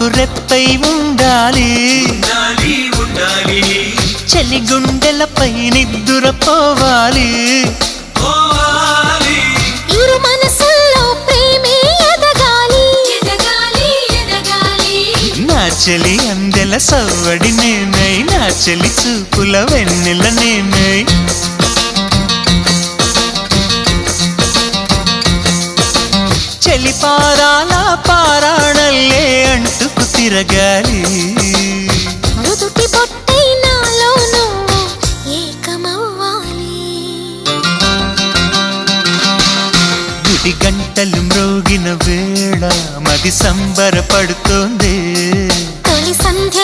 మాకు రెప్పై ఉండాలి చలి గుండెలపై నిద్దురపోవాలి ఇరు మనసుల్లో ప్రేమే ఎదగాలి నా చలి అందెల సవ్వడి నేనై నా చలి చూపుల వెన్నెల నేనై చలి పారాల పారాణల్లే అంటుకు తిరగాలి నుదుటి బొట్టై నాలో నువ్వు ఏకమవ్వాలి గుడి గంటలు మ్రోగిన వేళ మది సంబరపడుతోంది తొలి సంధ్య